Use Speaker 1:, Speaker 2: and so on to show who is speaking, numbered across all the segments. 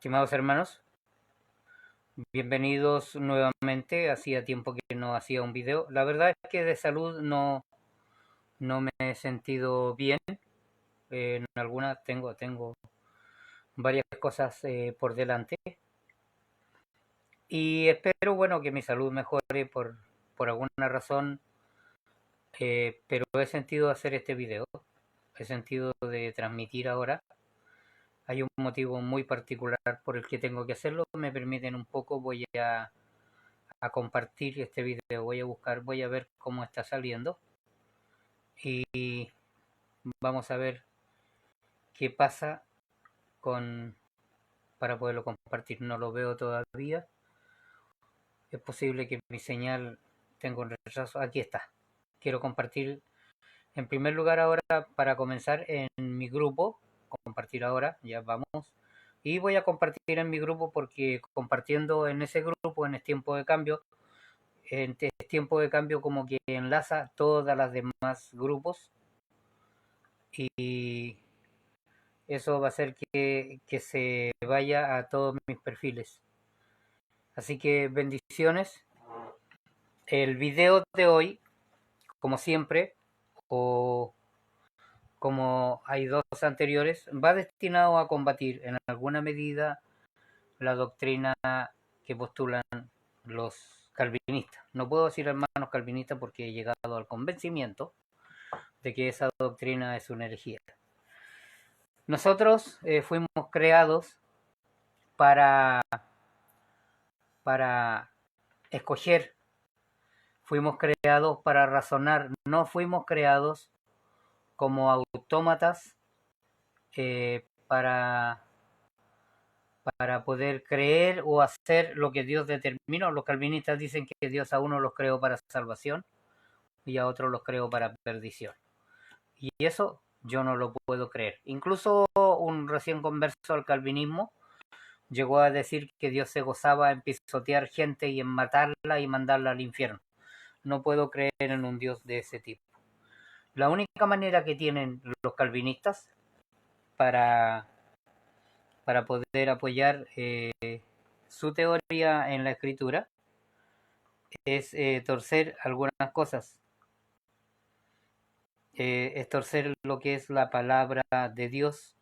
Speaker 1: Estimados hermanos, bienvenidos nuevamente. Hacía tiempo que no hacía un video. La verdad es que de salud no me he sentido bien. En algunas tengo varias cosas por delante. Y espero, bueno, que mi salud mejore por alguna razón. Pero he sentido hacer este video. He sentido de transmitir ahora. Hay un motivo muy particular por el que tengo que hacerlo. Me permiten un poco, voy a compartir este video. Voy a ver cómo está saliendo y vamos a ver qué pasa con para poderlo compartir. No lo veo todavía. Es posible que mi señal tenga un retraso. Aquí está. Quiero compartir en primer lugar ahora para comenzar en mi grupo. Compartir ahora, ya vamos. Y voy a compartir en mi grupo porque compartiendo en ese grupo en el tiempo de cambio en tiempo de cambio como que enlaza todas las demás grupos y eso va a hacer que se vaya a todos mis perfiles. Así que bendiciones. El video de hoy, como siempre, o como hay dos anteriores, va destinado a combatir en alguna medida la doctrina que postulan los calvinistas. No puedo decir hermanos calvinistas porque he llegado al convencimiento de que esa doctrina es una herejía. Nosotros fuimos creados para, para escoger, fuimos creados para razonar, no fuimos creados como autómatas para poder creer o hacer lo que Dios determinó. Los calvinistas dicen que Dios a uno los creó para salvación y a otros los creó para perdición. Y eso yo no lo puedo creer. Incluso un recién converso al calvinismo llegó a decir que Dios se gozaba en pisotear gente y en matarla y mandarla al infierno. No puedo creer en un Dios de ese tipo. La única manera que tienen los calvinistas para poder apoyar su teoría en la escritura es torcer algunas cosas. Es torcer lo que es la palabra de Dios.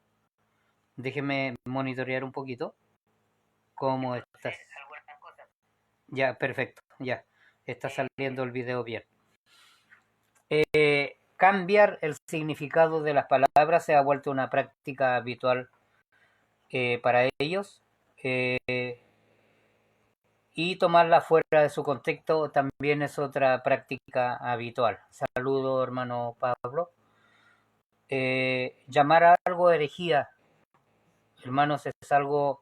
Speaker 1: Déjeme monitorear un poquito. ¿Cómo estás? Ya, perfecto, ya. Está saliendo el video bien. Cambiar el significado de las palabras se ha vuelto una práctica habitual para ellos. Y tomarla fuera de su contexto también es otra práctica habitual. Saludo, hermano Pablo. Llamar a algo herejía, hermanos, es algo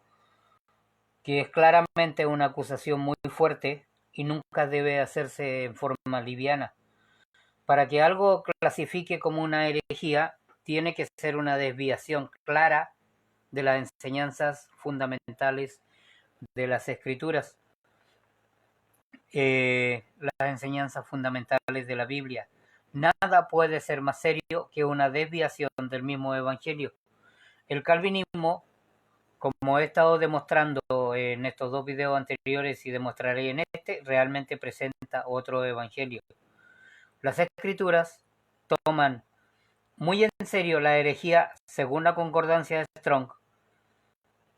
Speaker 1: que es claramente una acusación muy fuerte y nunca debe hacerse en forma liviana. Para que algo clasifique como una herejía, tiene que ser una desviación clara de las enseñanzas fundamentales de las escrituras, las enseñanzas fundamentales de la Biblia. Nada puede ser más serio que una desviación del mismo evangelio. El calvinismo, como he estado demostrando en estos dos videos anteriores y demostraré en este, realmente presenta otro evangelio. Las escrituras toman muy en serio la herejía según la concordancia de Strong.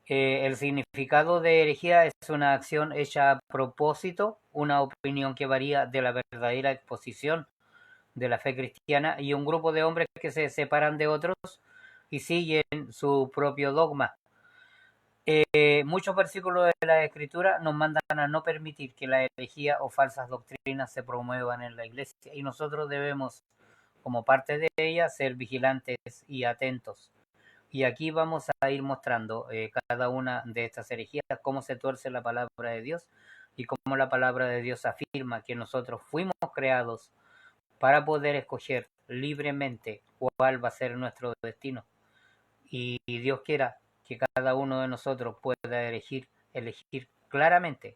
Speaker 1: El significado de herejía es una acción hecha a propósito, una opinión que varía de la verdadera exposición de la fe cristiana y un grupo de hombres que se separan de otros y siguen su propio dogma. Muchos versículos de la Escritura nos mandan a no permitir que la herejía o falsas doctrinas se promuevan en la iglesia y nosotros debemos, como parte de ella, ser vigilantes y atentos. Y aquí vamos a ir mostrando cada una de estas herejías, cómo se tuerce la palabra de Dios y cómo la palabra de Dios afirma que nosotros fuimos creados para poder escoger libremente cuál va a ser nuestro destino. Y Dios quiera que cada uno de nosotros pueda elegir claramente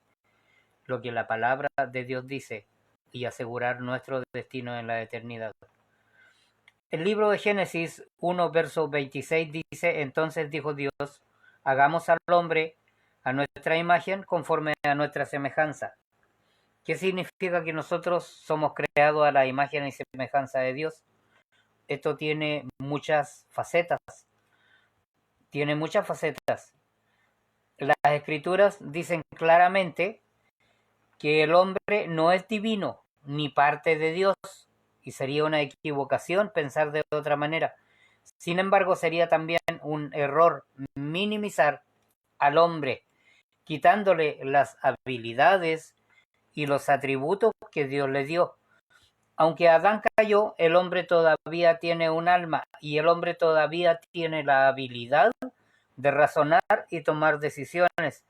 Speaker 1: lo que la palabra de Dios dice y asegurar nuestro destino en la eternidad. El libro de Génesis 1, verso 26 dice, entonces dijo Dios, hagamos al hombre a nuestra imagen conforme a nuestra semejanza. ¿Qué significa que nosotros somos creados a la imagen y semejanza de Dios? Esto tiene muchas facetas. Las escrituras dicen claramente que el hombre no es divino ni parte de Dios, y sería una equivocación pensar de otra manera. Sin embargo, sería también un error minimizar al hombre, quitándole las habilidades y los atributos que Dios le dio. Aunque Adán cayó, el hombre todavía tiene un alma y el hombre todavía tiene la habilidad de razonar y tomar decisiones.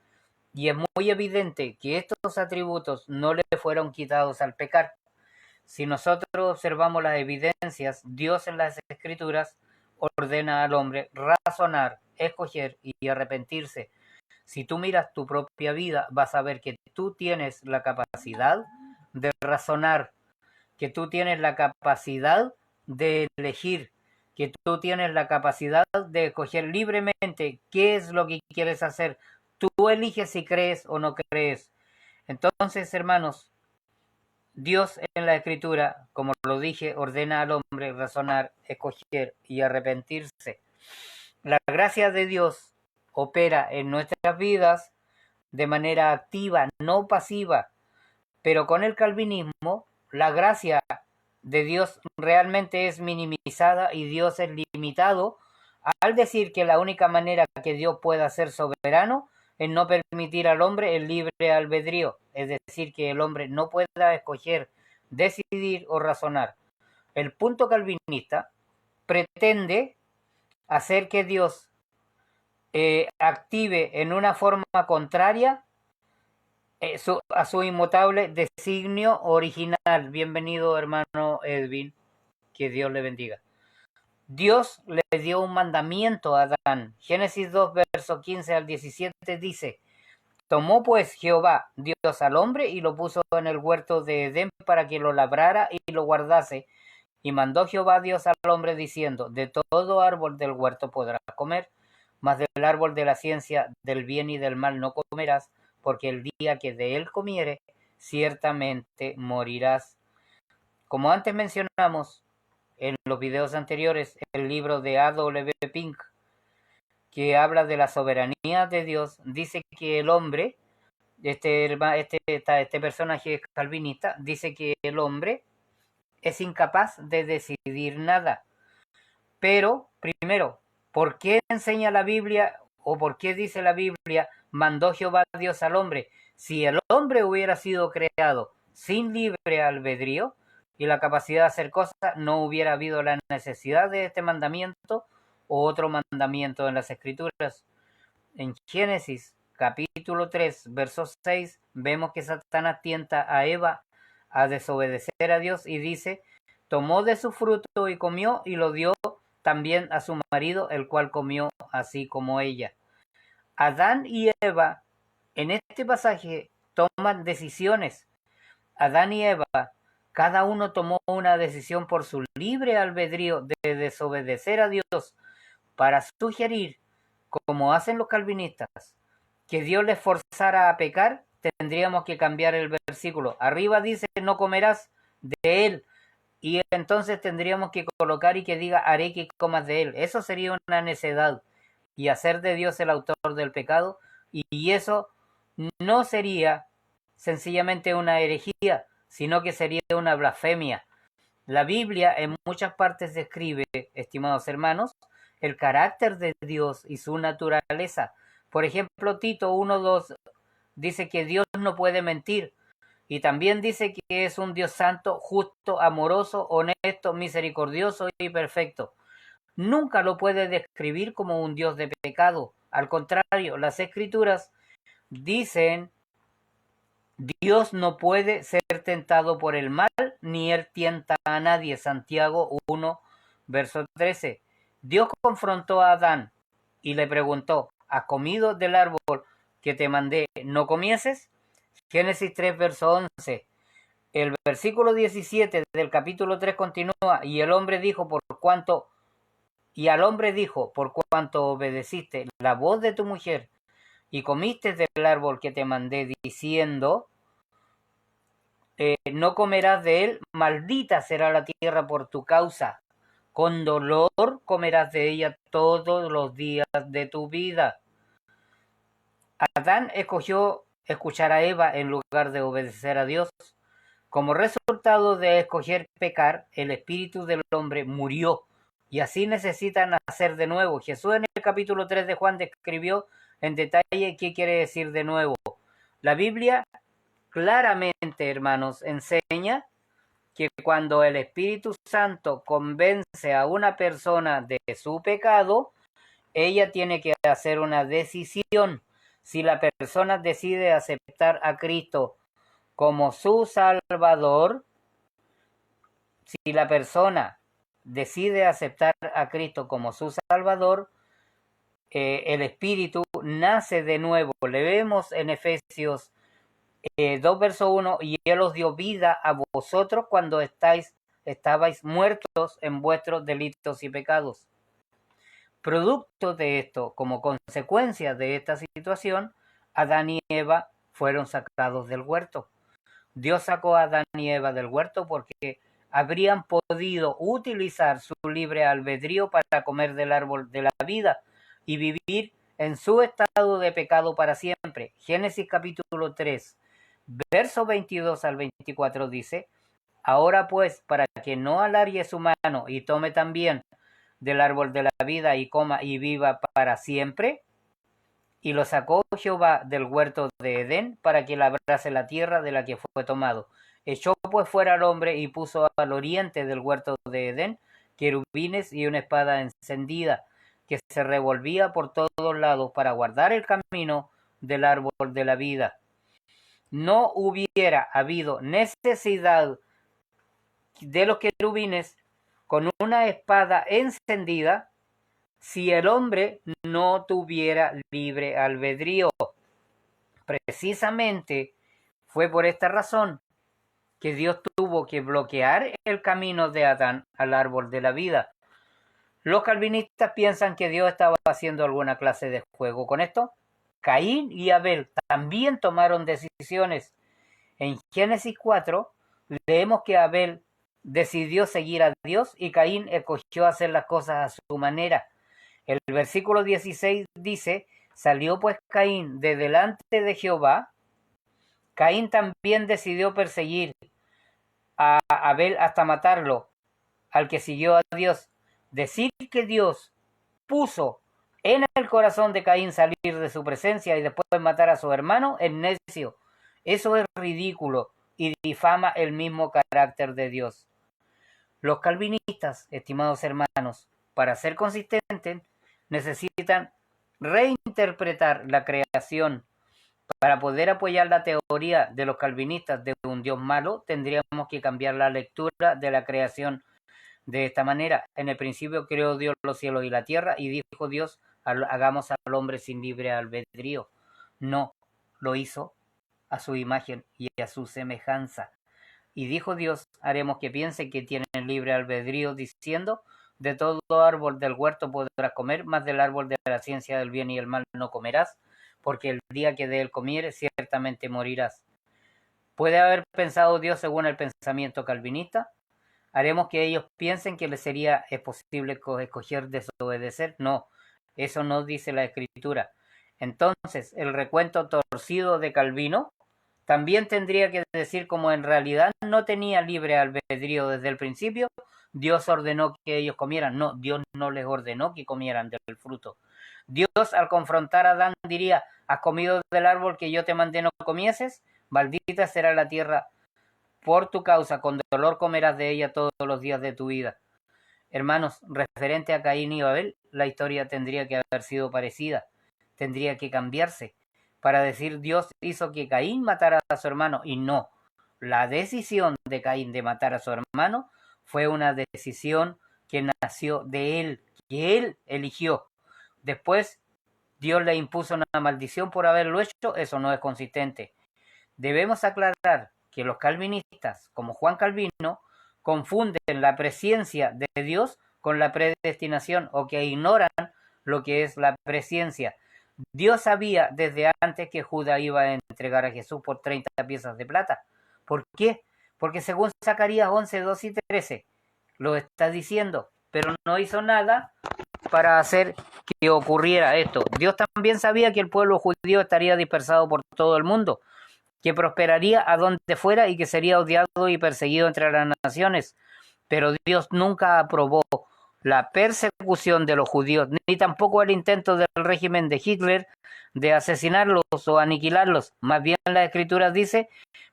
Speaker 1: Y es muy evidente que estos atributos no le fueron quitados al pecar. Si nosotros observamos las evidencias, Dios en las Escrituras ordena al hombre razonar, escoger y arrepentirse. Si tú miras tu propia vida, vas a ver que tú tienes la capacidad de razonar, que tú tienes la capacidad de elegir, que tú tienes la capacidad de escoger libremente qué es lo que quieres hacer. Tú eliges si crees o no crees. Entonces, hermanos, Dios en la Escritura, como lo dije, ordena al hombre razonar, escoger y arrepentirse. La gracia de Dios opera en nuestras vidas de manera activa, no pasiva, pero con el calvinismo la gracia de Dios realmente es minimizada y Dios es limitado al decir que la única manera que Dios pueda ser soberano es no permitir al hombre el libre albedrío, es decir, que el hombre no pueda escoger, decidir o razonar. El punto calvinista pretende hacer que Dios active en una forma contraria a su inmutable designio original. Bienvenido, hermano Edwin, que Dios le bendiga. Dios le dio un mandamiento a Adán. Génesis 2, verso 15 al 17 dice: tomó pues Jehová Dios al hombre y lo puso en el huerto de Edén para que lo labrara y lo guardase. Y mandó Jehová Dios al hombre diciendo: de todo árbol del huerto podrás comer, mas del árbol de la ciencia del bien y del mal no comerás, porque el día que de él comiere, ciertamente morirás. Como antes mencionamos en los videos anteriores, el libro de A.W. Pink, que habla de la soberanía de Dios, dice que el hombre, este personaje calvinista, dice que el hombre es incapaz de decidir nada. Pero, primero, ¿por qué enseña la Biblia o por qué dice la Biblia, mandó Jehová Dios al hombre? Si el hombre hubiera sido creado sin libre albedrío y la capacidad de hacer cosas, no hubiera habido la necesidad de este mandamiento o otro mandamiento en las Escrituras. En Génesis capítulo 3, verso 6, vemos que Satanás tienta a Eva a desobedecer a Dios y dice: tomó de su fruto y comió y lo dio también a su marido, el cual comió así como ella. Adán y Eva en este pasaje toman decisiones. Adán y Eva, cada uno tomó una decisión por su libre albedrío de desobedecer a Dios para sugerir, como hacen los calvinistas, que Dios les forzara a pecar. Tendríamos que cambiar el versículo. Arriba dice: no comerás de él. Y entonces tendríamos que colocar y que diga: haré que comas de él. Eso sería una necedad y hacer de Dios el autor del pecado, y eso no sería sencillamente una herejía, sino que sería una blasfemia. La Biblia en muchas partes describe, estimados hermanos, el carácter de Dios y su naturaleza. Por ejemplo, Tito 1:2 dice que Dios no puede mentir. Y también dice que es un Dios santo, justo, amoroso, honesto, misericordioso y perfecto. Nunca lo puede describir como un Dios de pecado. Al contrario, las Escrituras dicen: Dios no puede ser tentado por el mal, ni él tienta a nadie. Santiago 1, verso 13. Dios confrontó a Adán y le preguntó: ¿has comido del árbol que te mandé no comieses? Génesis 3, verso 11. El versículo 17 del capítulo 3 continúa: y el hombre dijo: por cuanto Y al hombre dijo, por cuanto obedeciste la voz de tu mujer y comiste del árbol que te mandé diciendo, no comerás de él, maldita será la tierra por tu causa. Con dolor comerás de ella todos los días de tu vida. Adán escogió escuchar a Eva en lugar de obedecer a Dios. Como resultado de escoger pecar, el espíritu del hombre murió y así necesita nacer de nuevo. Jesús en el capítulo 3 de Juan describió en detalle qué quiere decir de nuevo. La Biblia claramente, hermanos, enseña que cuando el Espíritu Santo convence a una persona de su pecado, ella tiene que hacer una decisión. Si la persona decide aceptar a Cristo como su Salvador, si la persona decide aceptar a Cristo como su Salvador, el Espíritu nace de nuevo. Leemos en Efesios 2 verso 1, y Él os dio vida a vosotros cuando estabais muertos en vuestros delitos y pecados. Producto de esto, como consecuencia de esta situación, Adán y Eva fueron sacados del huerto. Dios sacó a Adán y Eva del huerto porque habrían podido utilizar su libre albedrío para comer del árbol de la vida y vivir en su estado de pecado para siempre. Génesis capítulo 3, verso 22 al 24 dice, ahora pues, para que no alargue su mano y tome también del árbol de la vida y coma y viva para siempre, y lo sacó Jehová del huerto de Edén para que labrase la tierra de la que fue tomado. Echó pues fuera al hombre y puso al oriente del huerto de Edén querubines y una espada encendida que se revolvía por todos lados para guardar el camino del árbol de la vida. No hubiera habido necesidad de los querubines con una espada encendida si el hombre no tuviera libre albedrío. Precisamente fue por esta razón que Dios tuvo que bloquear el camino de Adán al árbol de la vida. Los calvinistas piensan que Dios estaba haciendo alguna clase de juego con esto. Caín y Abel también tomaron decisiones. En Génesis 4 leemos que Abel decidió seguir a Dios y Caín escogió hacer las cosas a su manera. El versículo 16 dice, salió pues Caín de delante de Jehová. Caín también decidió perseguir a Abel hasta matarlo, al que siguió a Dios. Decir que Dios puso en el corazón de Caín salir de su presencia y después matar a su hermano es necio. Eso es ridículo y difama el mismo carácter de Dios. Los calvinistas, estimados hermanos, para ser consistentes, necesitan reinterpretar la creación. Para poder apoyar la teoría de los calvinistas de un Dios malo, tendríamos que cambiar la lectura de la creación de esta manera. En el principio creó Dios los cielos y la tierra y dijo Dios, hagamos al hombre sin libre albedrío. No, lo hizo a su imagen y a su semejanza. Y dijo Dios, haremos que piensen que tienen libre albedrío, diciendo, de todo árbol del huerto podrás comer, mas del árbol de la ciencia del bien y el mal no comerás, porque el día que de él comieres, ciertamente morirás. ¿Puede haber pensado Dios según el pensamiento calvinista? ¿Haremos que ellos piensen que les sería posible escoger desobedecer? No, eso no dice la Escritura. Entonces, el recuento torcido de Calvino también tendría que decir, como en realidad no tenía libre albedrío desde el principio, Dios ordenó que ellos comieran. No, Dios no les ordenó que comieran del fruto. Dios, al confrontar a Adán, diría, ¿has comido del árbol que yo te mandé no comieses? Maldita será la tierra por tu causa, con dolor comerás de ella todos los días de tu vida. Hermanos, referente a Caín y Abel, la historia tendría que haber sido parecida. Tendría que cambiarse para decir Dios hizo que Caín matara a su hermano, y no. La decisión de Caín de matar a su hermano fue una decisión que nació de él, que él eligió. Después Dios le impuso una maldición por haberlo hecho. Eso no es consistente. Debemos aclarar que los calvinistas, como Juan Calvino, confunden la presencia de Dios con la predestinación o que ignoran lo que es la presciencia. Dios sabía desde antes que Judas iba a entregar a Jesús por 30 piezas de plata. ¿Por qué? Porque según Zacarías 11, 2 y 13, lo está diciendo, pero no hizo nada para hacer que ocurriera esto. Dios también sabía que el pueblo judío estaría dispersado por todo el mundo, que prosperaría a donde fuera y que sería odiado y perseguido entre las naciones. Pero Dios nunca aprobó la persecución de los judíos, ni tampoco el intento del régimen de Hitler de asesinarlos o aniquilarlos. Más bien la Escritura dice: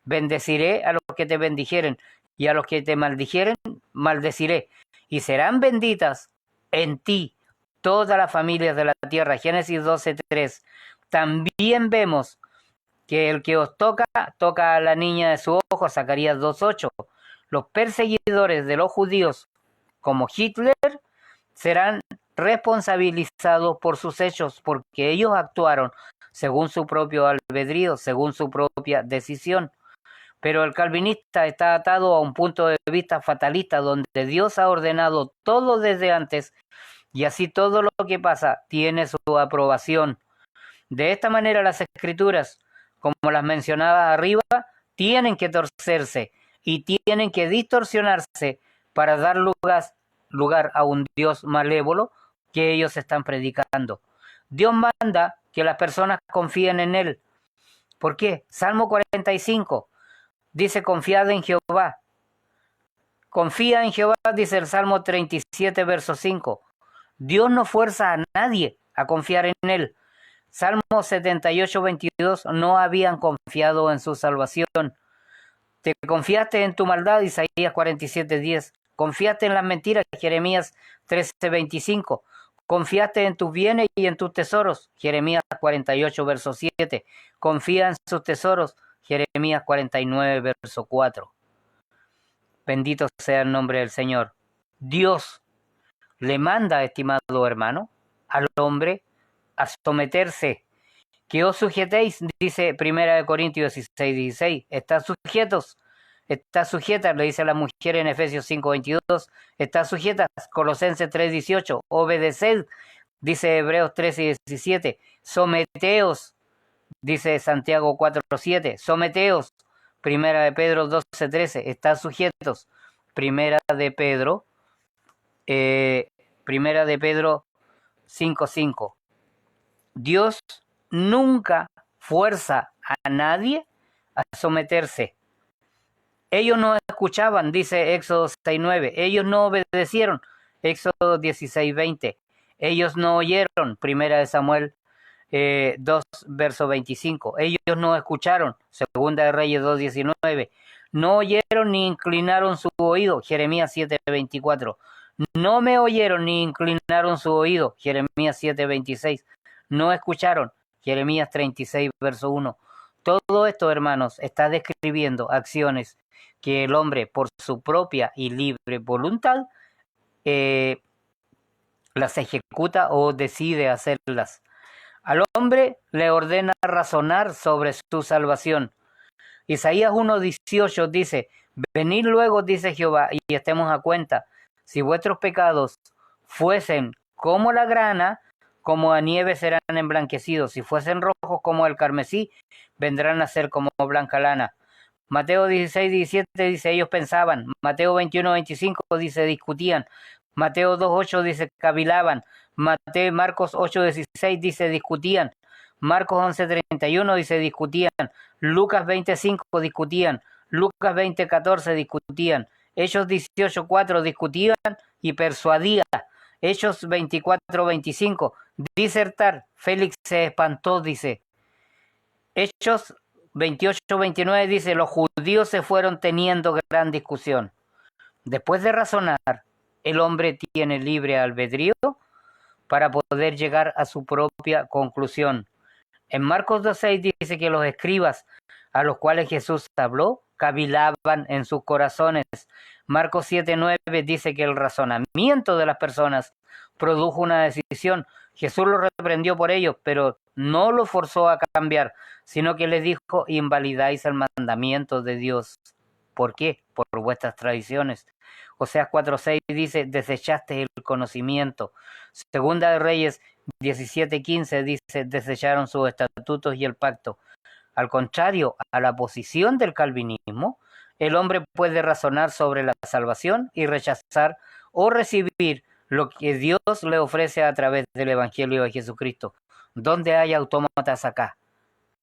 Speaker 1: bendeciré a los que te bendijeren, y a los que te maldijeren, maldeciré. Y serán benditas en ti todas las familias de la tierra. Génesis 12:3. También vemos que el que os toca, toca a la niña de su ojo. Zacarías 2:8. Los perseguidores de los judíos, como Hitler, serán responsabilizados por sus hechos, porque ellos actuaron según su propio albedrío, según su propia decisión. Pero el calvinista está atado a un punto de vista fatalista, donde Dios ha ordenado todo desde antes, y así todo lo que pasa tiene su aprobación. De esta manera las escrituras, como las mencionaba arriba, tienen que torcerse y tienen que distorsionarse para dar lugar a un Dios malévolo que ellos están predicando. Dios manda que las personas confíen en Él. ¿Por qué? Salmo 45 dice: confiad en Jehová. Confía en Jehová, dice el Salmo 37, verso 5. Dios no fuerza a nadie a confiar en Él. Salmo 78, 22, no habían confiado en su salvación. Te confiaste en tu maldad, Isaías 47, 10. Confiaste en las mentiras, Jeremías 13, 25. Confiaste en tus bienes y en tus tesoros, Jeremías 48, verso 7. Confía en sus tesoros, Jeremías 49, verso 4. Bendito sea el nombre del Señor. Dios le manda, estimado hermano, al hombre a someterse. Que os sujetéis, dice 1 Corintios 16, 16. Está sujeta, le dice a la mujer en Efesios 5, 22. Está sujeta, Colosenses 3, 18. Obedeced, dice Hebreos 13, 17. Someteos, dice Santiago 4, 7. Someteos, 1 de Pedro 12, 13. Está sujetos, 1 de Pedro 5, 5. Dios nunca fuerza a nadie a someterse. Ellos no escuchaban, dice Éxodo 6:9. Ellos no obedecieron, Éxodo 16:20. Ellos no oyeron, 1 de Samuel 2, verso 25. Ellos no escucharon, 2 de Reyes 2:19. No oyeron ni inclinaron su oído, Jeremías 7:24. No me oyeron ni inclinaron su oído, Jeremías 7:26. No escucharon, Jeremías 36, verso 1. Todo esto, hermanos, está describiendo acciones que el hombre, por su propia y libre voluntad, las ejecuta o decide hacerlas. Al hombre le ordena razonar sobre su salvación. Isaías 1:18 dice: venid luego, dice Jehová, y estemos a cuenta. Si vuestros pecados fuesen como la grana, como a nieve serán emblanquecidos. Si fuesen rojos como el carmesí, vendrán a ser como blanca lana. Mateo 16, 17 dice: ellos pensaban. Mateo 21, 25 dice: discutían. Mateo 2, 8 dice: cavilaban. Marcos 8, 16 dice: discutían. Marcos 11, 31 dice: discutían. Lucas 25 discutían. Lucas 20, 14 discutían. Hechos 18, 4 discutían y persuadían. Hechos 24, 25 disertar. Félix se espantó, dice. Hechos 28, 29 dice: los judíos se fueron teniendo gran discusión. Después de razonar, el hombre tiene libre albedrío para poder llegar a su propia conclusión. En Marcos 2:6 dice que los escribas a los cuales Jesús habló cavilaban en sus corazones. Marcos 7:9 dice que el razonamiento de las personas produjo una decisión. Jesús los reprendió por ello, pero no los forzó a cambiar, sino que les dijo: invalidáis el mandamiento de Dios. ¿Por qué? Por vuestras tradiciones. Oseas 4:6 dice, desechaste el conocimiento. Segunda de Reyes 17:15 dice, desecharon sus estatutos y el pacto. Al contrario, a la posición del calvinismo, el hombre puede razonar sobre la salvación y rechazar o recibir lo que Dios le ofrece a través del Evangelio de Jesucristo. ¿Dónde hay autómatas acá?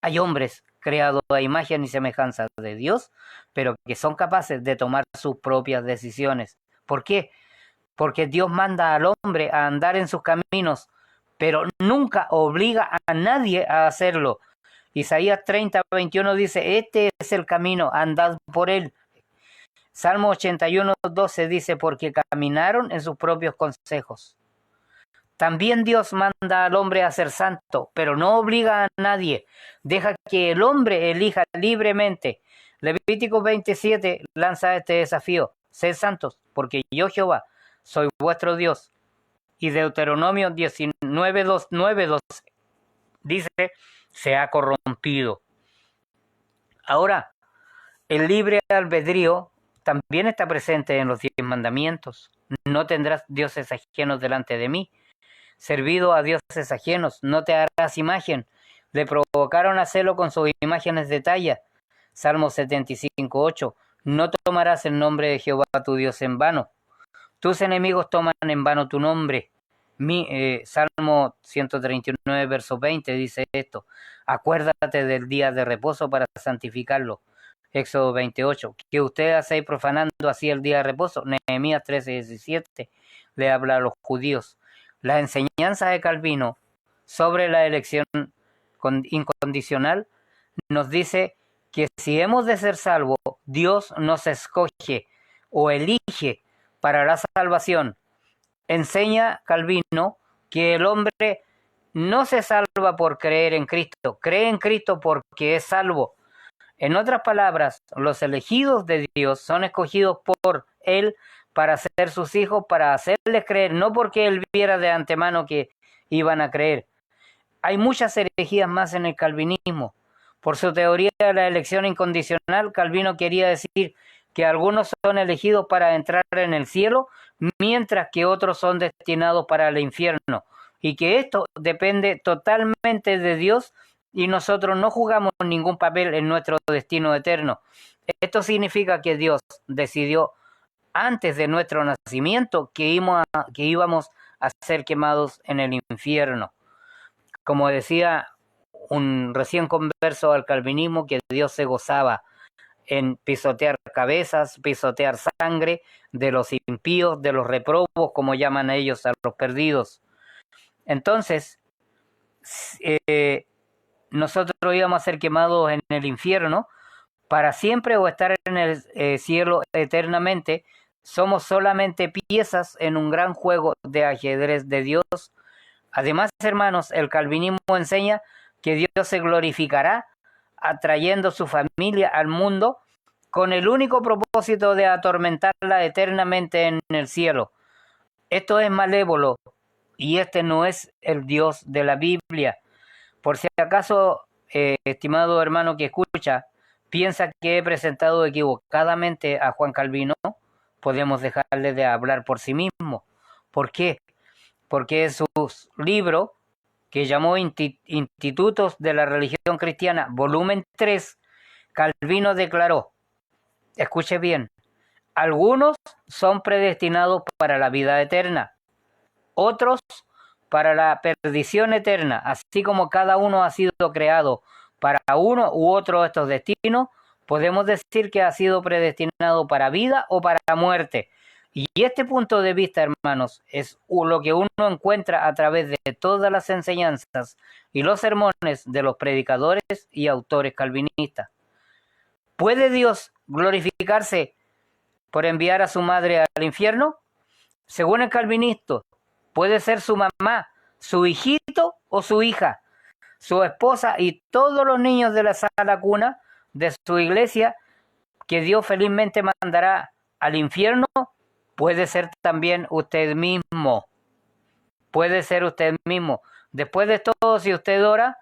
Speaker 1: Hay hombres creados a imagen y semejanza de Dios, pero que son capaces de tomar sus propias decisiones. ¿Por qué? Porque Dios manda al hombre a andar en sus caminos, pero nunca obliga a nadie a hacerlo. Isaías 30:21 dice, este es el camino, andad por él. Salmo 81:12 dice, porque caminaron en sus propios consejos. También Dios manda al hombre a ser santo, pero no obliga a nadie. Deja que el hombre elija libremente. Levítico 27 lanza este desafío. Sed santos, porque yo Jehová soy vuestro Dios. Y Deuteronomio 19:9 dice, se ha corrompido. Ahora, el libre albedrío también está presente en los 10 mandamientos. No tendrás dioses ajenos delante de mí. Servido a dioses ajenos, no te harás imagen. Le provocaron a celo con sus imágenes de talla. Salmo 75:8. No tomarás el nombre de Jehová tu Dios en vano. Tus enemigos toman en vano tu nombre. Salmo 139, verso 20 dice esto. Acuérdate del día de reposo para santificarlo. Éxodo 28. Que ustedes hacéis profanando así el día de reposo. Nehemías 13:17 le habla a los judíos. La enseñanza de Calvino sobre la elección incondicional nos dice que si hemos de ser salvos, Dios nos escoge o elige para la salvación. Enseña Calvino que el hombre no se salva por creer en Cristo, cree en Cristo porque es salvo. En otras palabras, los elegidos de Dios son escogidos por Él para ser sus hijos, para hacerles creer, no porque Él viera de antemano que iban a creer. Hay muchas herejías más en el calvinismo. Por su teoría de la elección incondicional, Calvino quería decir que algunos son elegidos para entrar en el cielo, mientras que otros son destinados para el infierno, y que esto depende totalmente de Dios y nosotros no jugamos ningún papel en nuestro destino eterno. Esto significa que Dios decidió antes de nuestro nacimiento que íbamos a ser quemados en el infierno. Como decía un recién converso al calvinismo, que Dios se gozaba en pisotear cabezas, pisotear sangre de los impíos, de los reprobos, como llaman ellos a los perdidos. Entonces, nosotros íbamos a ser quemados en el infierno para siempre o estar en el cielo eternamente. Somos solamente piezas en un gran juego de ajedrez de Dios. Además, hermanos, el calvinismo enseña que Dios se glorificará atrayendo su familia al mundo con el único propósito de atormentarla eternamente en el cielo. Esto es malévolo y este no es el Dios de la Biblia. Por si acaso, estimado hermano que escucha, piensa que he presentado equivocadamente a Juan Calvino, podemos dejarle de hablar por sí mismo. ¿Por qué? Porque en su libro, que llamó Institutos de la Religión Cristiana, volumen 3, Calvino declaró, escuche bien, algunos son predestinados para la vida eterna, otros para la perdición eterna, así como cada uno ha sido creado para uno u otro de estos destinos, podemos decir que ha sido predestinado para vida o para muerte. Y este punto de vista, hermanos, es lo que uno encuentra a través de todas las enseñanzas y los sermones de los predicadores y autores calvinistas. ¿Puede Dios glorificarse por enviar a su madre al infierno? Según el calvinista, puede ser su mamá, su hijito o su hija, su esposa y todos los niños de la sala cuna de su iglesia que Dios felizmente mandará al infierno. Puede ser también usted mismo. Puede ser usted mismo. Después de todo, si usted ora,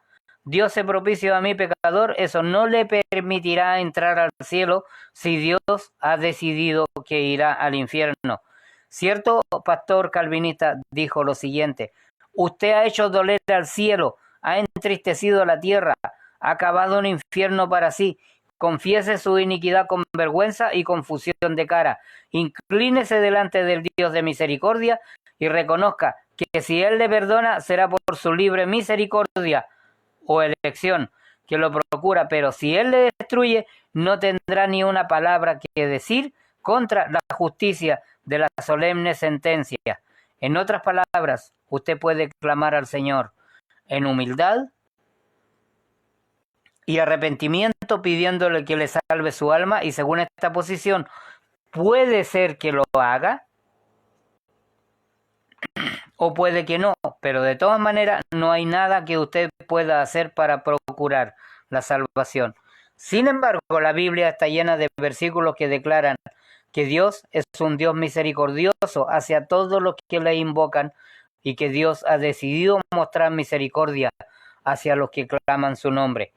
Speaker 1: Dios es propicio a mi pecador, eso no le permitirá entrar al cielo si Dios ha decidido que irá al infierno. Cierto pastor calvinista dijo lo siguiente: usted ha hecho doler al cielo, ha entristecido a la tierra, ha cavado un infierno para sí. Confiese su iniquidad con vergüenza y confusión de cara. Inclínese delante del Dios de misericordia y reconozca que si Él le perdona será por su libre misericordia o elección que lo procura, pero si Él le destruye no tendrá ni una palabra que decir contra la justicia de la solemne sentencia. En otras palabras, usted puede clamar al Señor en humildad y arrepentimiento, pidiéndole que le salve su alma, y según esta posición puede ser que lo haga o puede que no, pero de todas maneras no hay nada que usted pueda hacer para procurar la salvación. Sin embargo, la Biblia está llena de versículos que declaran que Dios es un Dios misericordioso hacia todos los que le invocan y que Dios ha decidido mostrar misericordia hacia los que claman su nombre.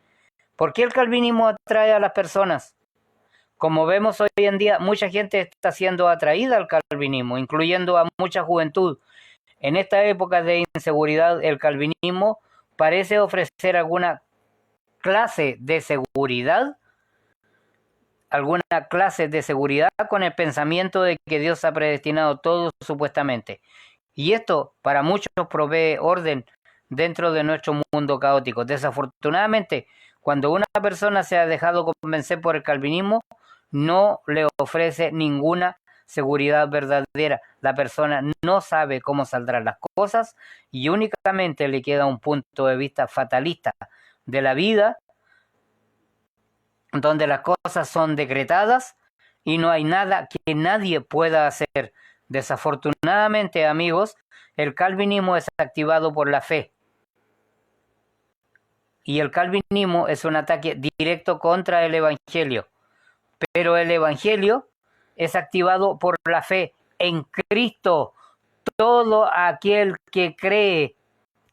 Speaker 1: ¿Por qué el calvinismo atrae a las personas? Como vemos hoy en día, mucha gente está siendo atraída al calvinismo, incluyendo a mucha juventud. En esta época de inseguridad, el calvinismo parece ofrecer alguna clase de seguridad, con el pensamiento de que Dios ha predestinado todo supuestamente. Y esto para muchos provee orden dentro de nuestro mundo caótico. Desafortunadamente, cuando una persona se ha dejado convencer por el calvinismo, no le ofrece ninguna seguridad verdadera. La persona no sabe cómo saldrán las cosas y únicamente le queda un punto de vista fatalista de la vida, donde las cosas son decretadas y no hay nada que nadie pueda hacer. Desafortunadamente, amigos, el calvinismo es activado por la fe. Y el calvinismo es un ataque directo contra el Evangelio. Pero el Evangelio es activado por la fe en Cristo. Todo aquel que cree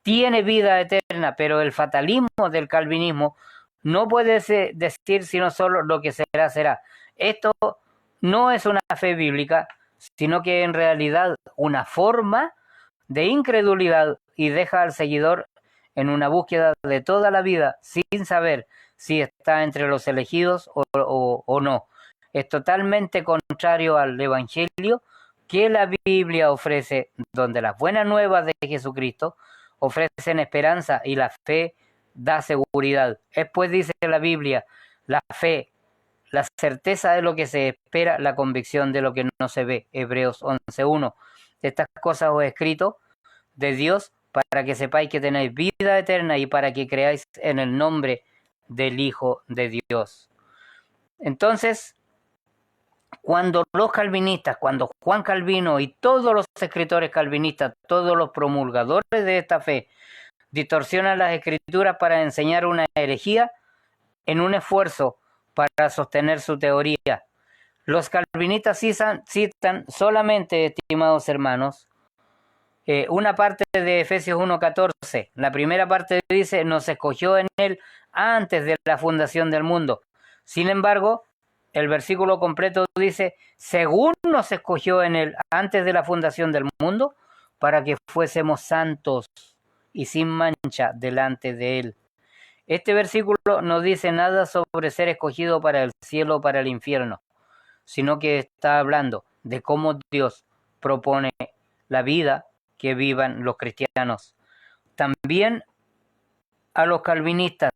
Speaker 1: tiene vida eterna, pero el fatalismo del calvinismo no puede decir sino solo lo que será, será. Esto no es una fe bíblica, sino que en realidad una forma de incredulidad y deja al seguidor en una búsqueda de toda la vida sin saber si está entre los elegidos o no. Es totalmente contrario al Evangelio que la Biblia ofrece, donde las buenas nuevas de Jesucristo ofrecen esperanza y la fe da seguridad. Es pues, dice la Biblia, la fe, la certeza de lo que se espera, la convicción de lo que no se ve. Hebreos 11:1. Estas cosas os he escrito de Dios para que sepáis que tenéis vida eterna y para que creáis en el nombre del Hijo de Dios. Entonces, cuando los calvinistas, cuando Juan Calvino y todos los escritores calvinistas, todos los promulgadores de esta fe, distorsionan las escrituras para enseñar una herejía en un esfuerzo para sostener su teoría. Los calvinistas citan solamente, estimados hermanos, una parte de Efesios 1:14. La primera parte dice: nos escogió en él antes de la fundación del mundo. Sin embargo, el versículo completo dice: según nos escogió en él antes de la fundación del mundo, para que fuésemos santos y sin mancha delante de él. Este versículo no dice nada sobre ser escogido para el cielo o para el infierno, sino que está hablando de cómo Dios propone la vida que vivan los cristianos. También a los calvinistas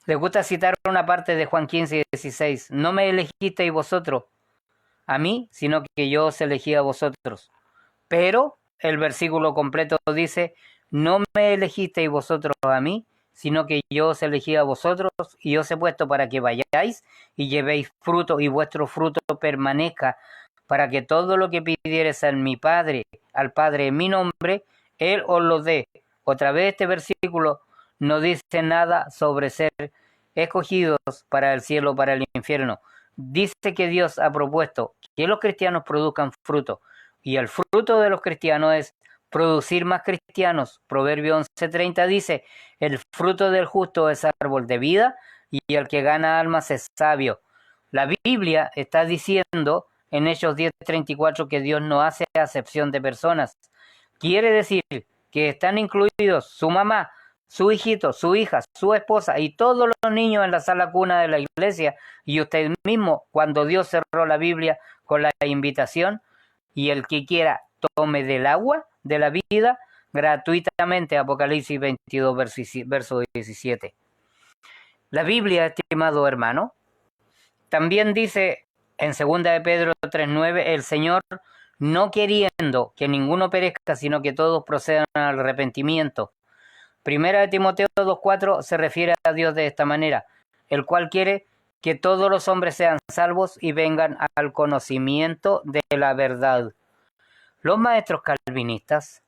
Speaker 1: les gusta citar una parte de Juan 15:16. No me elegisteis vosotros a mí, sino que yo os elegí a vosotros. Pero el versículo completo dice: no me elegisteis vosotros a mí, sino que yo os elegí a vosotros y os he puesto para que vayáis y llevéis fruto y vuestro fruto permanezca, para que todo lo que pidiereis al Padre en mi nombre, Él os lo dé. Otra vez este versículo no dice nada sobre ser escogidos para el cielo o para el infierno. Dice que Dios ha propuesto que los cristianos produzcan fruto, y el fruto de los cristianos es producir más cristianos. Proverbio 11:30 dice, el fruto del justo es árbol de vida y el que gana almas es sabio. La Biblia está diciendo en Hechos 10:34 que Dios no hace acepción de personas. Quiere decir que están incluidos su mamá, su hijito, su hija, su esposa y todos los niños en la sala cuna de la iglesia, y usted mismo cuando Dios cerró la Biblia con la invitación, y el que quiera tome del agua de la vida gratuitamente, Apocalipsis 22, verso 17. La Biblia, estimado hermano, también dice en 2 de Pedro 3:9, el Señor, no queriendo que ninguno perezca, sino que todos procedan al arrepentimiento. Primera de Timoteo 2:4 se refiere a Dios de esta manera, el cual quiere que todos los hombres sean salvos y vengan al conocimiento de la verdad. Los maestros calvinistas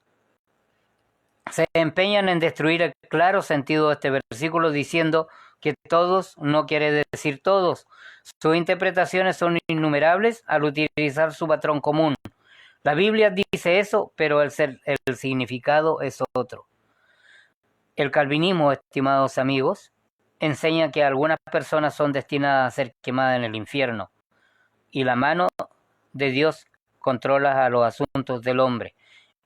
Speaker 1: se empeñan en destruir el claro sentido de este versículo diciendo que todos no quiere decir todos. Sus interpretaciones son innumerables al utilizar su patrón común. La Biblia dice eso, pero el significado es otro. El calvinismo, estimados amigos, enseña que algunas personas son destinadas a ser quemadas en el infierno y la mano de Dios controla a los asuntos del hombre.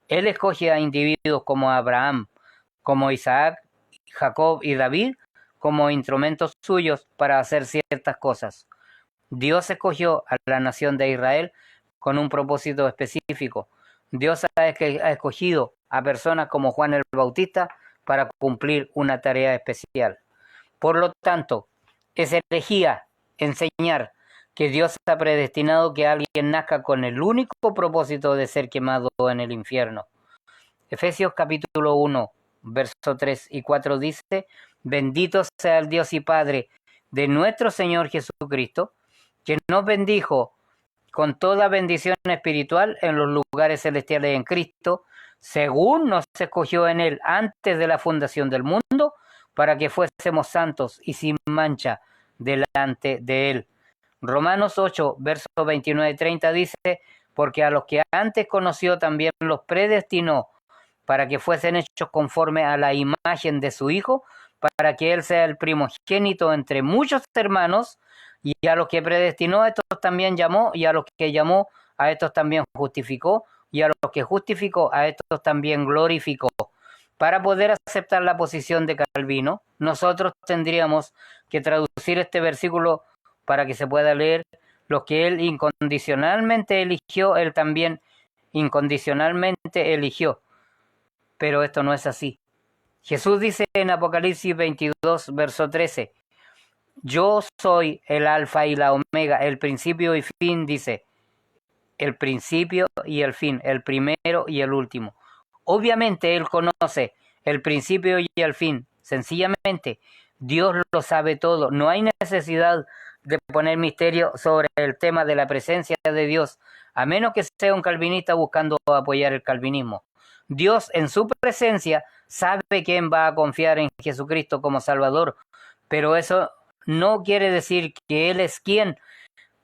Speaker 1: Él escoge a individuos como Abraham, como Isaac, Jacob y David como instrumentos suyos para hacer ciertas cosas. Dios escogió a la nación de Israel con un propósito específico. Dios ha escogido a personas como Juan el Bautista para cumplir una tarea especial. Por lo tanto, es herejía enseñar que Dios ha predestinado que alguien nazca con el único propósito de ser quemado en el infierno. Efesios capítulo 1, versos 3 y 4 dice, bendito sea el Dios y Padre de nuestro Señor Jesucristo, que nos bendijo con toda bendición espiritual en los lugares celestiales en Cristo, según nos escogió en Él antes de la fundación del mundo, para que fuésemos santos y sin mancha delante de Él. Romanos 8, versos 29 y 30 dice, porque a los que antes conoció también los predestinó para que fuesen hechos conforme a la imagen de su Hijo, para que Él sea el primogénito entre muchos hermanos, y a los que predestinó a estos también llamó, y a los que llamó a estos también justificó, y a los que justificó a estos también glorificó. Para poder aceptar la posición de Calvino, nosotros tendríamos que traducir este versículo para que se pueda leer, los que Él incondicionalmente eligió, Él también incondicionalmente eligió. Pero esto no es así. Jesús dice en Apocalipsis 22, verso 13, yo soy el alfa y la omega, el principio y fin, dice, el principio y el fin, el primero y el último. Obviamente Él conoce el principio y el fin, sencillamente Dios lo sabe todo, no hay necesidad de poner misterio sobre el tema de la presencia de Dios, a menos que sea un calvinista buscando apoyar el calvinismo. Dios en su presencia sabe quién va a confiar en Jesucristo como Salvador, pero eso no quiere decir que Él es quien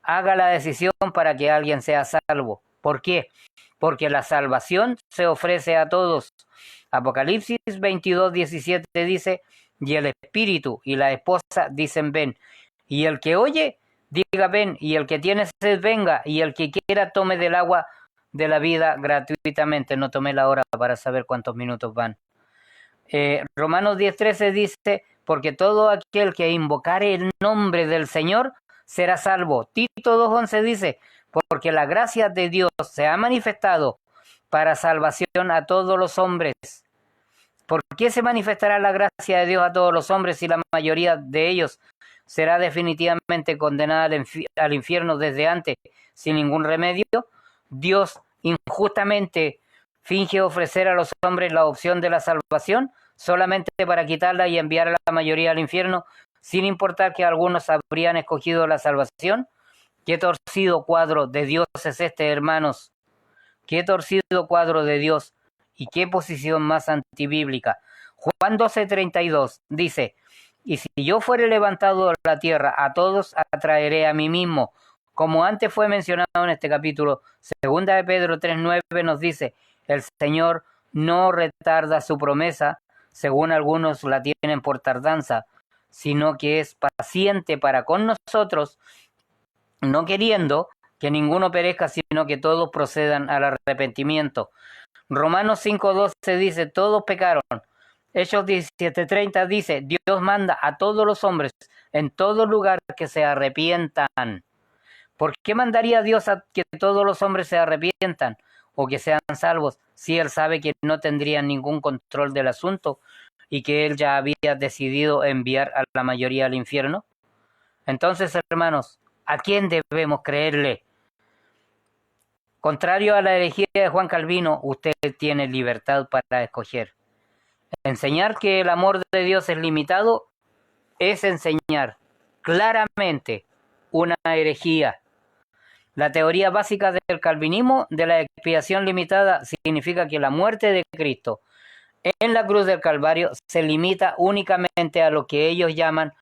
Speaker 1: haga la decisión para que alguien sea salvo. ¿Por qué? Porque la salvación se ofrece a todos. Apocalipsis 22, 17 dice, y el Espíritu y la esposa dicen ven, y el que oye, diga ven, y el que tiene sed venga, y el que quiera tome del agua de la vida gratuitamente. No tomé la hora para saber cuántos minutos van. Romanos 10:13 dice, porque todo aquel que invocare el nombre del Señor será salvo. Tito 2:11 dice, porque la gracia de Dios se ha manifestado para salvación a todos los hombres. ¿Por qué se manifestará la gracia de Dios a todos los hombres si la mayoría de ellos será definitivamente condenada al infierno desde antes, sin ningún remedio? Dios injustamente finge ofrecer a los hombres la opción de la salvación solamente para quitarla y enviar a la mayoría al infierno, sin importar que algunos habrían escogido la salvación. Qué torcido cuadro de Dios es este, hermanos. Qué torcido cuadro de Dios y qué posición más antibíblica. Juan 12:32 dice, y si yo fuere levantado de la tierra, a todos atraeré a mí mismo. Como antes fue mencionado en este capítulo, 2 de Pedro 3:9 nos dice, el Señor no retarda su promesa, según algunos la tienen por tardanza, sino que es paciente para con nosotros, no queriendo que ninguno perezca, sino que todos procedan al arrepentimiento. Romanos 5:12 dice, todos pecaron. Hechos 17:30 dice, Dios manda a todos los hombres en todo lugar que se arrepientan. ¿Por qué mandaría Dios a que todos los hombres se arrepientan o que sean salvos si Él sabe que no tendrían ningún control del asunto y que Él ya había decidido enviar a la mayoría al infierno? Entonces, hermanos, ¿a quién debemos creerle? Contrario a la herejía de Juan Calvino, usted tiene libertad para escoger. Enseñar que el amor de Dios es limitado es enseñar claramente una herejía. La teoría básica del calvinismo de la expiación limitada significa que la muerte de Cristo en la cruz del Calvario se limita únicamente a lo que ellos llaman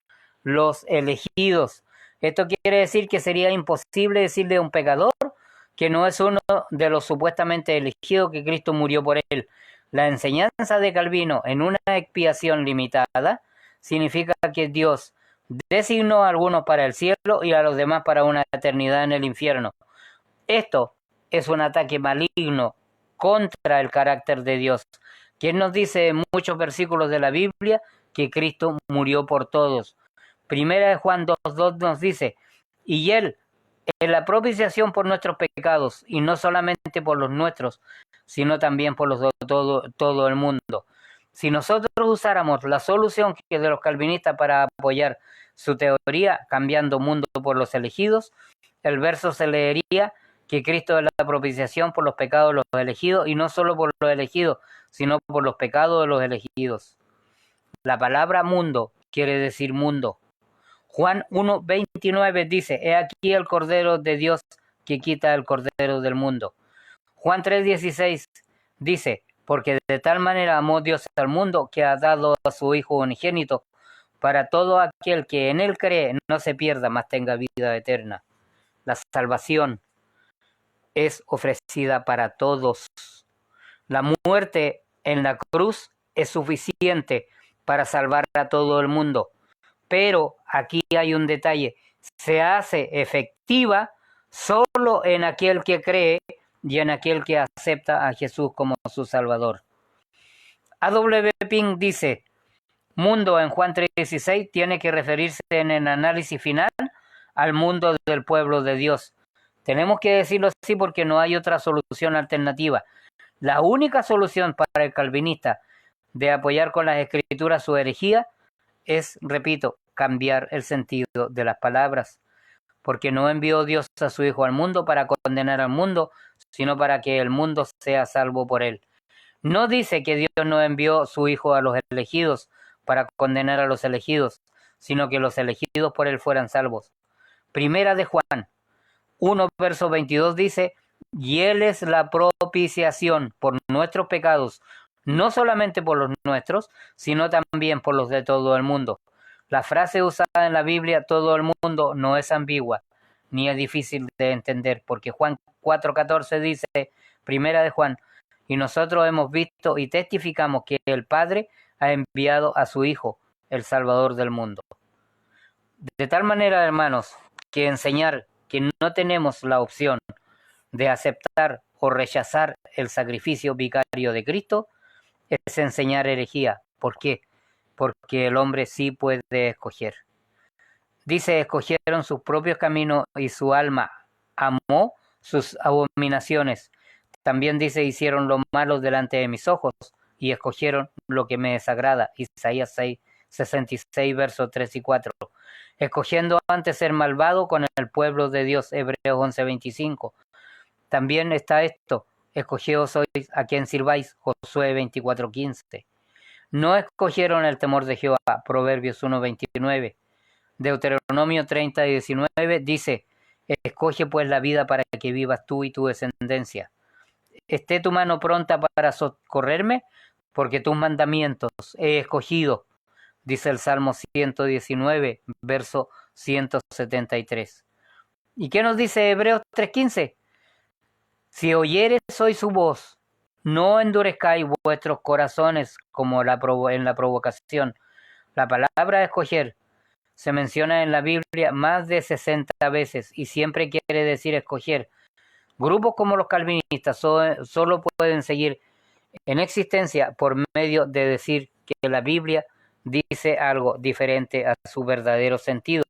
Speaker 1: los elegidos. Esto quiere decir que sería imposible decirle a un pecador que no es uno de los supuestamente elegidos, que Cristo murió por él. La enseñanza de Calvino en una expiación limitada significa que Dios designó a algunos para el cielo y a los demás para una eternidad en el infierno. Esto es un ataque maligno contra el carácter de Dios, quien nos dice en muchos versículos de la Biblia que Cristo murió por todos. Primera de Juan 2:2 nos dice, y Él es la propiciación por nuestros pecados, y no solamente por los nuestros, sino también por los de todo el mundo. Si nosotros usáramos la solución que de los calvinistas para apoyar su teoría, cambiando mundo por los elegidos, el verso se leería que Cristo es la propiciación por los pecados de los elegidos, y no solo por los elegidos, sino por los pecados de los elegidos. La palabra mundo quiere decir mundo. Juan 1:29 dice, he aquí el Cordero de Dios que quita el cordero del mundo. Juan 3:16 dice, porque de tal manera amó Dios al mundo que ha dado a su Hijo unigénito, para todo aquel que en Él cree no se pierda, mas tenga vida eterna. La salvación es ofrecida para todos. La muerte en la cruz es suficiente para salvar a todo el mundo. Pero aquí hay un detalle, se hace efectiva solo en aquel que cree y en aquel que acepta a Jesús como su Salvador. A.W. Pink dice, mundo en Juan 3:16 tiene que referirse en el análisis final al mundo del pueblo de Dios. Tenemos que decirlo así porque no hay otra solución alternativa. La única solución para el calvinista de apoyar con las escrituras su herejía es, repito, cambiar el sentido de las palabras, porque no envió Dios a su Hijo al mundo para condenar al mundo, sino para que el mundo sea salvo por él. No dice que Dios no envió su Hijo a los elegidos para condenar a los elegidos, sino que los elegidos por él fueran salvos. Primera de Juan 1, verso 22 dice, y él es la propiciación por nuestros pecados, no solamente por los nuestros, sino también por los de todo el mundo. La frase usada en la Biblia, todo el mundo, no es ambigua, ni es difícil de entender, porque Juan 4:14 dice, primera de Juan, y nosotros hemos visto y testificamos que el Padre ha enviado a su Hijo, el Salvador del mundo. De tal manera, hermanos, que enseñar que no tenemos la opción de aceptar o rechazar el sacrificio vicario de Cristo es enseñar herejía. ¿Por qué? Porque el hombre sí puede escoger. Dice, escogieron sus propios caminos y su alma amó sus abominaciones. También dice, hicieron lo malo delante de mis ojos y escogieron lo que me desagrada. Isaías 66, versos 3 y 4. Escogiendo antes ser malvado con el pueblo de Dios, Hebreos 11:25. También está esto, escogidos sois a quien sirváis, Josué 24:15. No escogieron el temor de Jehová, Proverbios 1:29. Deuteronomio 30:19 dice, escoge pues la vida para que vivas tú y tu descendencia. Esté tu mano pronta para socorrerme, porque tus mandamientos he escogido, dice el Salmo 119, verso 173. ¿Y qué nos dice Hebreos 3:15? Si oyeres hoy su voz, no endurezcáis vuestros corazones como en la provocación. La palabra escoger se menciona en la Biblia más de 60 veces y siempre quiere decir escoger. Grupos como los calvinistas solo pueden seguir en existencia por medio de decir que la Biblia dice algo diferente a su verdadero sentido.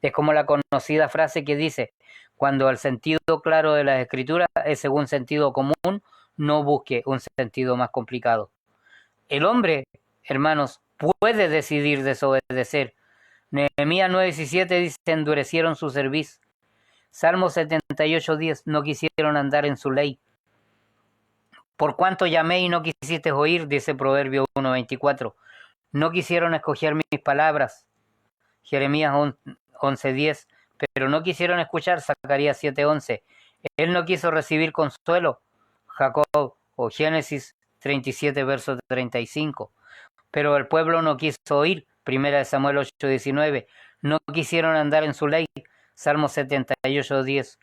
Speaker 1: Es como la conocida frase que dice: cuando el sentido claro de las escrituras es según sentido común, no busque un sentido más complicado. El hombre, hermanos, puede decidir desobedecer. Nehemías 9:17 dice: endurecieron su cerviz. Salmo 78:10: no quisieron andar en su ley. Por cuanto llamé y no quisiste oír, dice Proverbio 1:24. No quisieron escoger mis palabras. Jeremías 11:10. Pero no quisieron escuchar. Zacarías 7:11. Él no quiso recibir consuelo. Jacob o Génesis 37, verso 35. Pero el pueblo no quiso oír. Primera de Samuel 8:19. No quisieron andar en su ley. Salmo 78:10.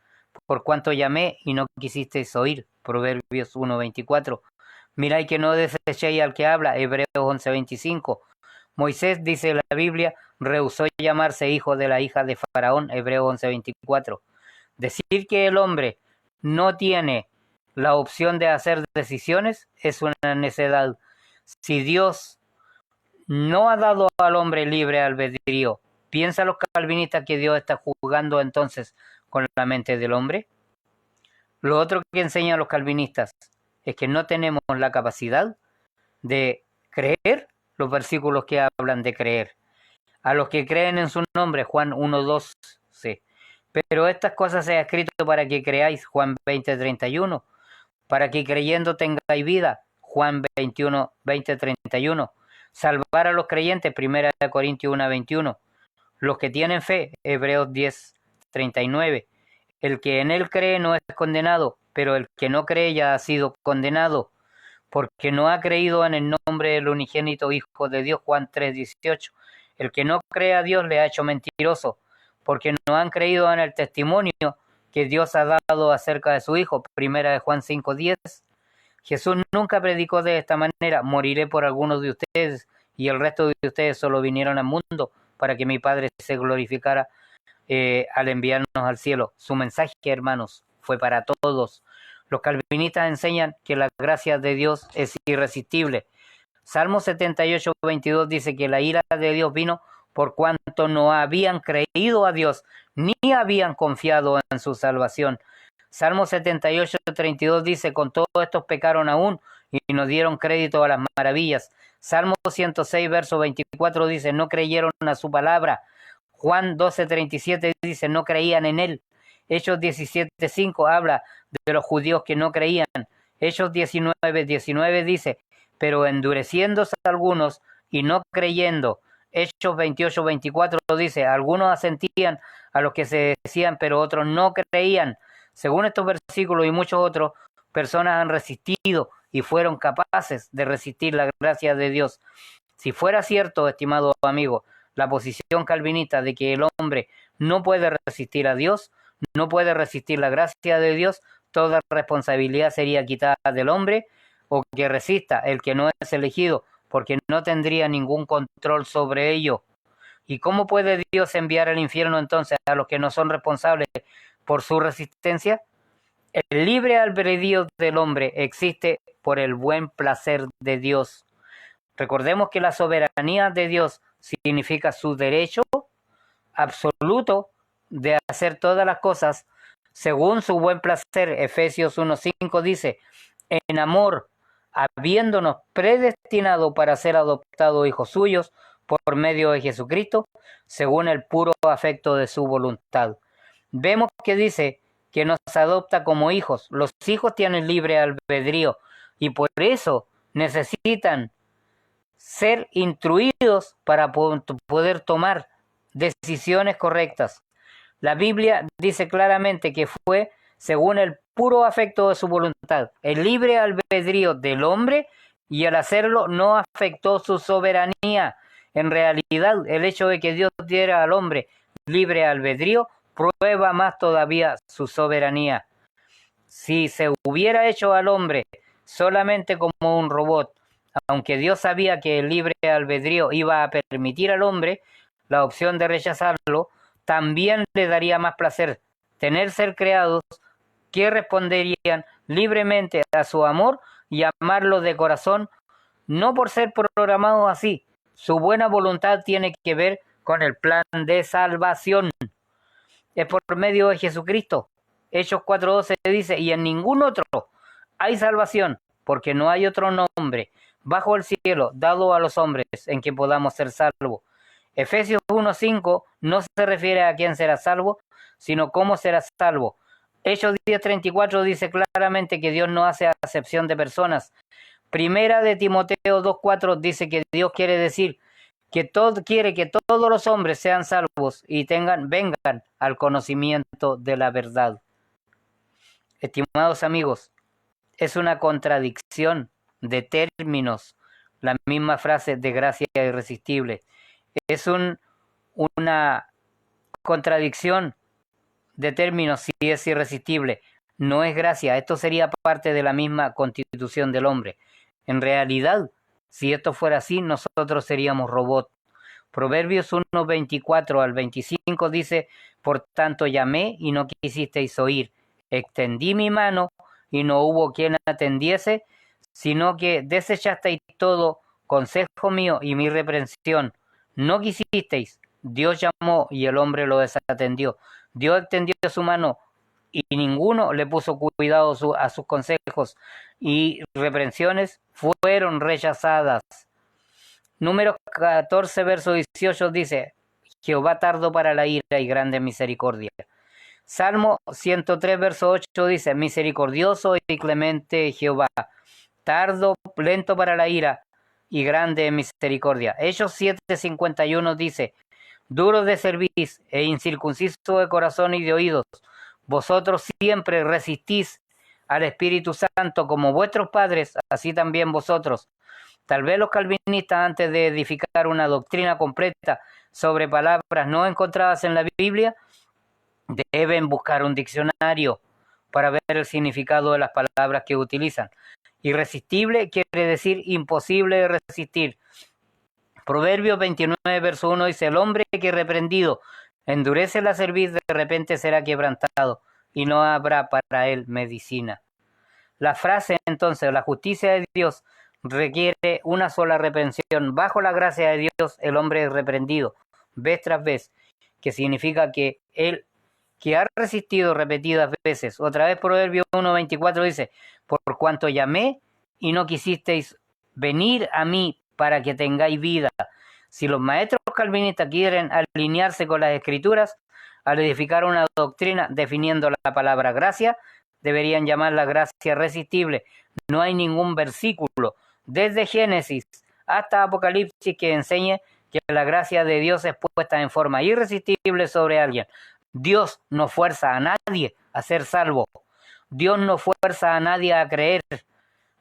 Speaker 1: Por cuanto llamé y no quisisteis oír. Proverbios 1:24. Mirad que no desechéis al que habla. Hebreos 11:25. Moisés, dice la Biblia, rehusó llamarse hijo de la hija de Faraón. Hebreos 11:24. Decir que el hombre no tiene la opción de hacer decisiones es una necedad. Si Dios no ha dado al hombre libre albedrío, ¿piensan los calvinistas que Dios está jugando entonces con la mente del hombre? Lo otro que enseñan los calvinistas es que no tenemos la capacidad de creer los versículos que hablan de creer. A los que creen en su nombre, Juan 1:12. Pero estas cosas se ha escrito para que creáis, Juan 20:31. Para que creyendo tengáis vida, Juan 20:31. Salvar a los creyentes, 1 Corintios 1:21. Los que tienen fe, Hebreos 10:39. El que en él cree no es condenado, pero el que no cree ya ha sido condenado, porque no ha creído en el nombre del unigénito Hijo de Dios, Juan 3:18. El que no cree a Dios le ha hecho mentiroso, porque no han creído en el testimonio que Dios ha dado acerca de su Hijo, 1 de Juan 5:10. Jesús nunca predicó de esta manera: moriré por algunos de ustedes, y el resto de ustedes solo vinieron al mundo para que mi Padre se glorificara al enviarnos al cielo. Su mensaje, hermanos, fue para todos. Los calvinistas enseñan que la gracia de Dios es irresistible. Salmo 78:22 dice que la ira de Dios vino por cuanto no habían creído a Dios, ni habían confiado en su salvación. Salmo 78:32 dice: con todos estos pecaron aún y no dieron crédito a las maravillas. Salmo 106, verso 24 dice: no creyeron a su palabra. Juan 12:37 dice: no creían en él. Hechos 17:5 habla de los judíos que no creían. Hechos 19:19 dice: pero endureciéndose algunos y no creyendo. Hechos 28:24 dice: algunos asentían a los que se decían, pero otros no creían. Según estos versículos y muchos otros, personas han resistido y fueron capaces de resistir la gracia de Dios. Si fuera cierto, estimado amigo, la posición calvinista de que el hombre no puede resistir a Dios, no puede resistir la gracia de Dios, toda responsabilidad sería quitada del hombre, o que resista el que no es elegido, porque no tendría ningún control sobre ello. ¿Y cómo puede Dios enviar al infierno entonces a los que no son responsables por su resistencia? El libre albedrío del hombre existe por el buen placer de Dios. Recordemos que la soberanía de Dios significa su derecho absoluto de hacer todas las cosas según su buen placer. Efesios 1:5 dice: en amor, habiéndonos predestinado para ser adoptados hijos suyos por medio de Jesucristo, según el puro afecto de su voluntad. Vemos que dice que nos adopta como hijos. Los hijos tienen libre albedrío y por eso necesitan ser instruidos para poder tomar decisiones correctas. La Biblia dice claramente que fue según el puro afecto de su voluntad, el libre albedrío del hombre, y al hacerlo no afectó su soberanía. En realidad, el hecho de que Dios diera al hombre libre albedrío prueba más todavía su soberanía. Si se hubiera hecho al hombre solamente como un robot. Aunque Dios sabía que el libre albedrío iba a permitir al hombre la opción de rechazarlo, también le daría más placer tener ser creados que responderían libremente a su amor y amarlo de corazón, no por ser programados así. Su buena voluntad tiene que ver con el plan de salvación. Es por medio de Jesucristo. Hechos 4:12 dice, y en ningún otro hay salvación, porque no hay otro nombre bajo el cielo dado a los hombres en que podamos ser salvos. Efesios 1:5 no se refiere a quién será salvo, sino cómo será salvo. Hechos 10:34 dice claramente que Dios no hace acepción de personas. Primera de Timoteo 2:4 dice que Dios quiere decir que quiere que todos los hombres sean salvos y vengan al conocimiento de la verdad. Estimados amigos, es una contradicción de términos la misma frase de gracia irresistible. Es una contradicción de términos si es irresistible. No es gracia, esto sería parte de la misma constitución del hombre. En realidad, si esto fuera así, nosotros seríamos robots. Proverbios 1:24 al 25 dice, por tanto llamé y no quisisteis oír, extendí mi mano y no hubo quien atendiese, sino que desechasteis todo consejo mío y mi reprensión. No quisisteis, Dios llamó y el hombre lo desatendió. Dios extendió su mano y ninguno le puso cuidado a sus consejos y reprensiones fueron rechazadas. Números 14, verso 18 dice, Jehová tardo para la ira y grande misericordia. Salmo 103, verso 8 dice, misericordioso y clemente Jehová, tardo, lento para la ira y grande en misericordia. Hechos 7:51 dice, duros de cerviz e incircunciso de corazón y de oídos, vosotros siempre resistís al Espíritu Santo como vuestros padres, así también vosotros. Tal vez los calvinistas, antes de edificar una doctrina completa sobre palabras no encontradas en la Biblia, deben buscar un diccionario para ver el significado de las palabras que utilizan. Irresistible quiere decir imposible de resistir. Proverbios 29, verso 1 dice, el hombre que reprendido endurece la cerviz, de repente será quebrantado y no habrá para él medicina. La frase entonces, la justicia de Dios requiere una sola reprensión. Bajo la gracia de Dios el hombre es reprendido vez tras vez, que significa que él que ha resistido repetidas veces. Otra vez Proverbios 1:24 dice, por cuanto llamé y no quisisteis venir a mí para que tengáis vida. Si los maestros calvinistas quieren alinearse con las escrituras, al edificar una doctrina definiendo la palabra gracia, deberían llamarla gracia irresistible. No hay ningún versículo desde Génesis hasta Apocalipsis que enseñe que la gracia de Dios es puesta en forma irresistible sobre alguien. Dios no fuerza a nadie a ser salvo. Dios no fuerza a nadie a creer,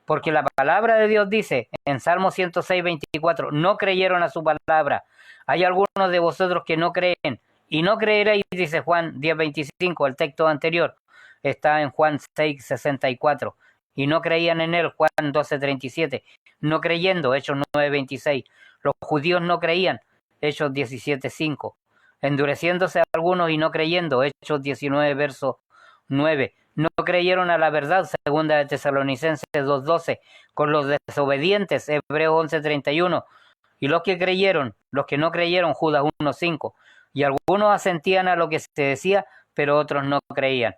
Speaker 1: porque la palabra de Dios dice en Salmo 106:24, no creyeron a su palabra. Hay algunos de vosotros que no creen y no creeréis, dice Juan 10:25, el texto anterior está en Juan 6:64, y no creían en él, Juan 12:37, no creyendo, Hechos 9:26. Los judíos no creían, Hechos 17:5. Endureciéndose algunos y no creyendo, Hechos 19, verso 9. No creyeron a la verdad, segunda de Tesalonicenses 2:12, con los desobedientes, Hebreos 11:31. Y los que creyeron, los que no creyeron, Judas 1:5. Y algunos asentían a lo que se decía, pero otros no creían.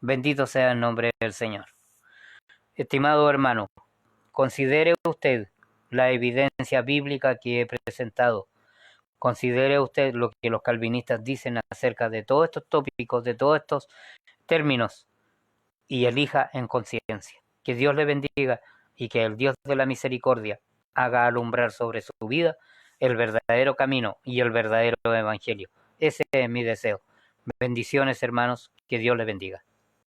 Speaker 1: Bendito sea el nombre del Señor. Estimado hermano, considere usted la evidencia bíblica que he presentado. Considere usted lo que los calvinistas dicen acerca de todos estos tópicos, de todos estos términos, y elija en conciencia. Que Dios le bendiga y que el Dios de la misericordia haga alumbrar sobre su vida el verdadero camino y el verdadero evangelio. Ese es mi deseo. Bendiciones, hermanos, que Dios le bendiga.